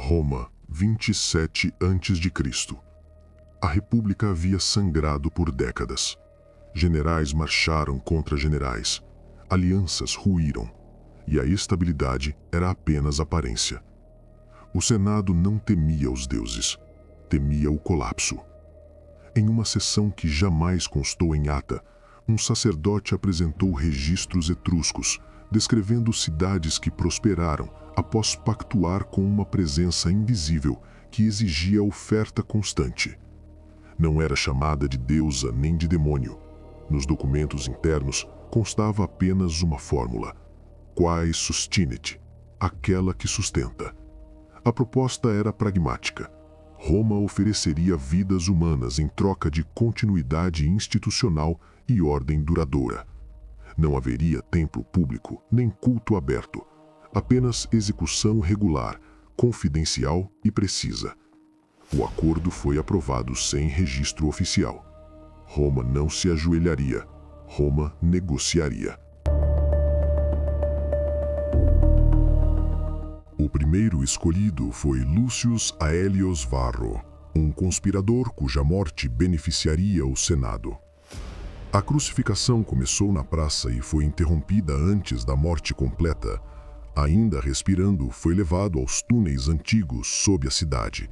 Roma, 27 a.C. A república havia sangrado por décadas. Generais marcharam contra generais, alianças ruíram, e a estabilidade era apenas aparência. O Senado não temia os deuses, temia o colapso. Em uma sessão que jamais constou em ata, um sacerdote apresentou registros etruscos, descrevendo cidades que prosperaram após pactuar com uma presença invisível que exigia oferta constante. Não era chamada de deusa nem de demônio. Nos documentos internos constava apenas uma fórmula: quae sustinit, aquela que sustenta. A proposta era pragmática. Roma ofereceria vidas humanas em troca de continuidade institucional e ordem duradoura. Não haveria templo público nem culto aberto, apenas execução regular, confidencial e precisa. O acordo foi aprovado sem registro oficial. Roma não se ajoelharia, Roma negociaria. O primeiro escolhido foi Lucius Aelius Varro, um conspirador cuja morte beneficiaria o Senado. A crucificação começou na praça e foi interrompida antes da morte completa. Ainda respirando, foi levado aos túneis antigos sob a cidade.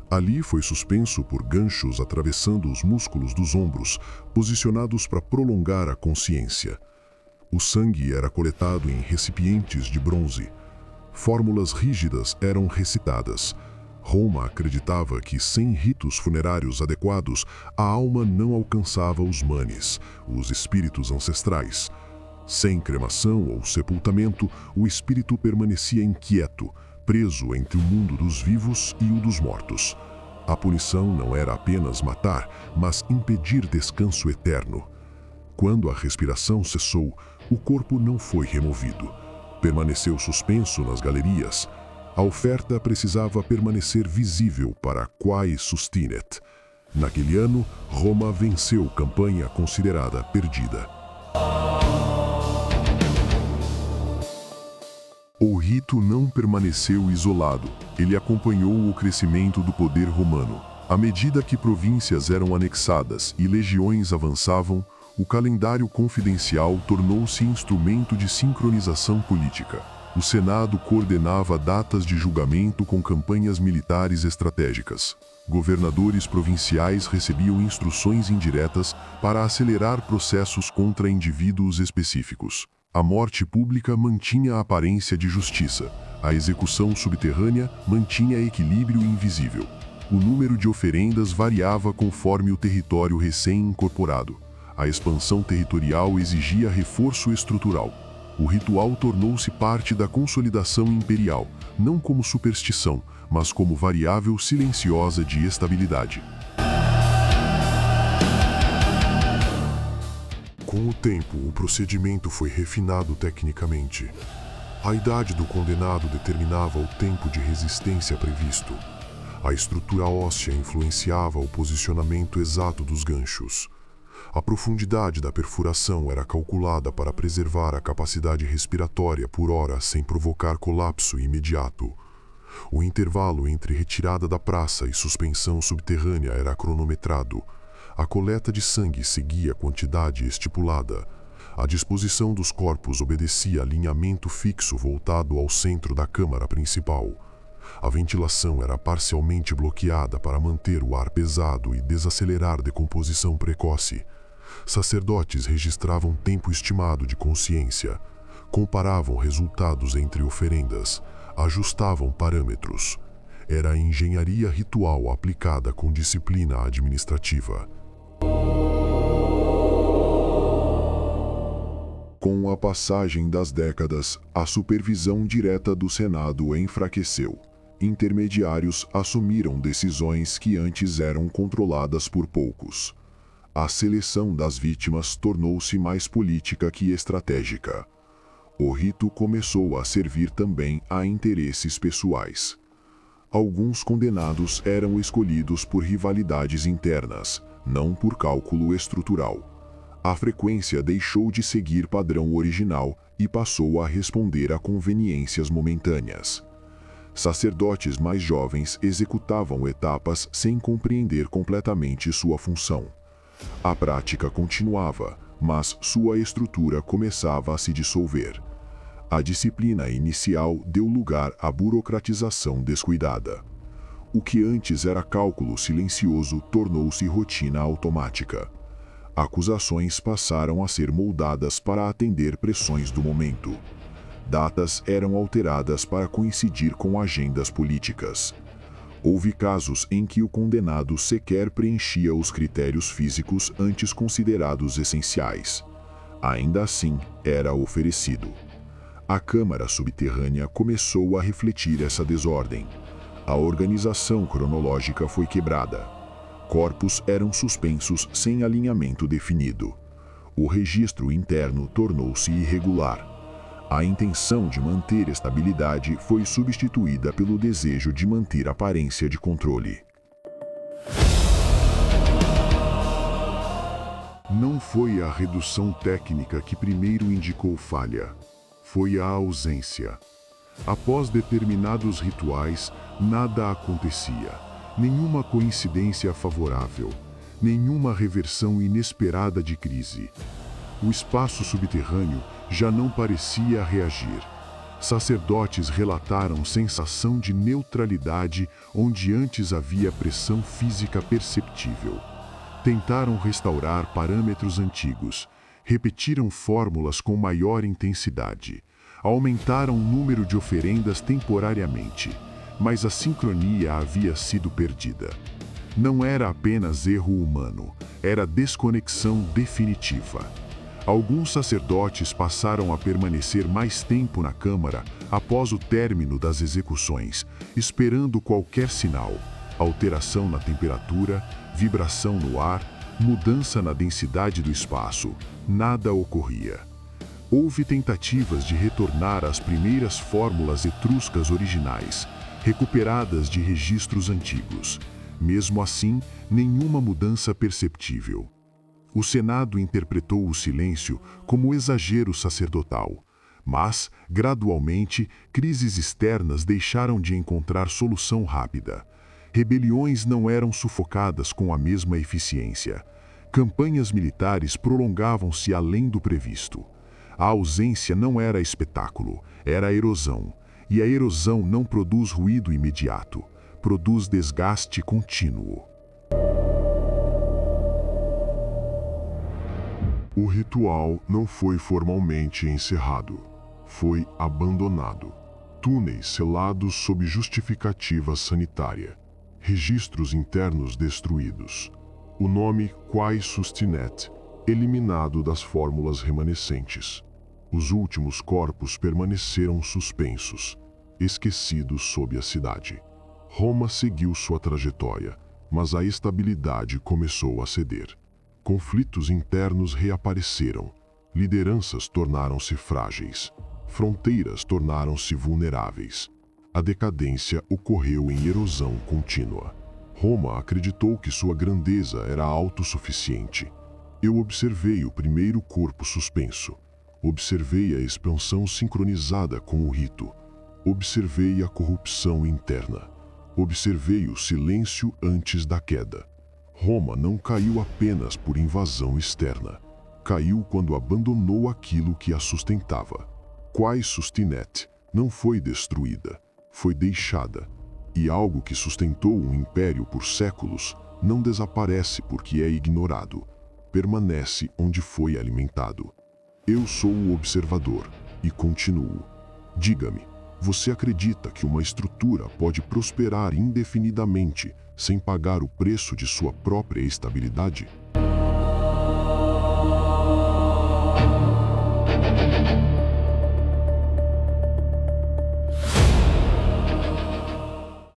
Ali foi suspenso por ganchos atravessando os músculos dos ombros, posicionados para prolongar a consciência. O sangue era coletado em recipientes de bronze. Fórmulas rígidas eram recitadas. Roma acreditava que, sem ritos funerários adequados, a alma não alcançava os manes, os espíritos ancestrais. Sem cremação ou sepultamento, o espírito permanecia inquieto, preso entre o mundo dos vivos e o dos mortos. A punição não era apenas matar, mas impedir descanso eterno. Quando a respiração cessou, o corpo não foi removido. Permaneceu suspenso nas galerias. A oferta precisava permanecer visível para quae sustinet. Naquele ano, Roma venceu campanha considerada perdida. O rito não permaneceu isolado, ele acompanhou o crescimento do poder romano. À medida que províncias eram anexadas e legiões avançavam, o calendário confidencial tornou-se instrumento de sincronização política. O Senado coordenava datas de julgamento com campanhas militares estratégicas. Governadores provinciais recebiam instruções indiretas para acelerar processos contra indivíduos específicos. A morte pública mantinha a aparência de justiça. A execução subterrânea mantinha equilíbrio invisível. O número de oferendas variava conforme o território recém-incorporado. A expansão territorial exigia reforço estrutural. O ritual tornou-se parte da consolidação imperial, não como superstição, mas como variável silenciosa de estabilidade. Com o tempo, o procedimento foi refinado tecnicamente. A idade do condenado determinava o tempo de resistência previsto. A estrutura óssea influenciava o posicionamento exato dos ganchos. A profundidade da perfuração era calculada para preservar a capacidade respiratória por hora sem provocar colapso imediato. O intervalo entre retirada da praça e suspensão subterrânea era cronometrado. A coleta de sangue seguia a quantidade estipulada. A disposição dos corpos obedecia a alinhamento fixo voltado ao centro da câmara principal. A ventilação era parcialmente bloqueada para manter o ar pesado e desacelerar decomposição precoce. Sacerdotes registravam tempo estimado de consciência, comparavam resultados entre oferendas, ajustavam parâmetros. Era a engenharia ritual aplicada com disciplina administrativa. Com a passagem das décadas, a supervisão direta do Senado enfraqueceu. Intermediários assumiram decisões que antes eram controladas por poucos. A seleção das vítimas tornou-se mais política que estratégica. O rito começou a servir também a interesses pessoais. Alguns condenados eram escolhidos por rivalidades internas, não por cálculo estrutural. A frequência deixou de seguir padrão original e passou a responder a conveniências momentâneas. Sacerdotes mais jovens executavam etapas sem compreender completamente sua função. A prática continuava, mas sua estrutura começava a se dissolver. A disciplina inicial deu lugar à burocratização descuidada. O que antes era cálculo silencioso tornou-se rotina automática. Acusações passaram a ser moldadas para atender pressões do momento. Datas eram alteradas para coincidir com agendas políticas. Houve casos em que o condenado sequer preenchia os critérios físicos antes considerados essenciais. Ainda assim, era oferecido. A Câmara Subterrânea começou a refletir essa desordem. A organização cronológica foi quebrada. Corpos eram suspensos sem alinhamento definido. O registro interno tornou-se irregular. A intenção de manter estabilidade foi substituída pelo desejo de manter aparência de controle. Não foi a redução técnica que primeiro indicou falha. Foi a ausência. Após determinados rituais, nada acontecia. Nenhuma coincidência favorável. Nenhuma reversão inesperada de crise. O espaço subterrâneo já não parecia reagir. Sacerdotes relataram sensação de neutralidade onde antes havia pressão física perceptível. Tentaram restaurar parâmetros antigos, repetiram fórmulas com maior intensidade, aumentaram o número de oferendas temporariamente, mas a sincronia havia sido perdida. Não era apenas erro humano, era desconexão definitiva. Alguns sacerdotes passaram a permanecer mais tempo na câmara após o término das execuções, esperando qualquer sinal, alteração na temperatura, vibração no ar, mudança na densidade do espaço. Nada ocorria. Houve tentativas de retornar às primeiras fórmulas etruscas originais, recuperadas de registros antigos. Mesmo assim, nenhuma mudança perceptível. O Senado interpretou o silêncio como exagero sacerdotal, mas, gradualmente, crises externas deixaram de encontrar solução rápida. Rebeliões não eram sufocadas com a mesma eficiência. Campanhas militares prolongavam-se além do previsto. A ausência não era espetáculo, era erosão. E a erosão não produz ruído imediato, produz desgaste contínuo. O ritual não foi formalmente encerrado. Foi abandonado. Túneis selados sob justificativa sanitária. Registros internos destruídos. O nome Quae Sustinet, eliminado das fórmulas remanescentes. Os últimos corpos permaneceram suspensos, esquecidos sob a cidade. Roma seguiu sua trajetória, mas a estabilidade começou a ceder. Conflitos internos reapareceram, lideranças tornaram-se frágeis, fronteiras tornaram-se vulneráveis. A decadência ocorreu em erosão contínua. Roma acreditou que sua grandeza era autossuficiente. Eu observei o primeiro corpo suspenso. Observei a expansão sincronizada com o rito. Observei a corrupção interna. Observei o silêncio antes da queda. Roma não caiu apenas por invasão externa. Caiu quando abandonou aquilo que a sustentava. Quae Sustinet não foi destruída, foi deixada. E algo que sustentou um império por séculos não desaparece porque é ignorado. Permanece onde foi alimentado. Eu sou o observador e continuo. Diga-me, você acredita que uma estrutura pode prosperar indefinidamente sem pagar o preço de sua própria estabilidade?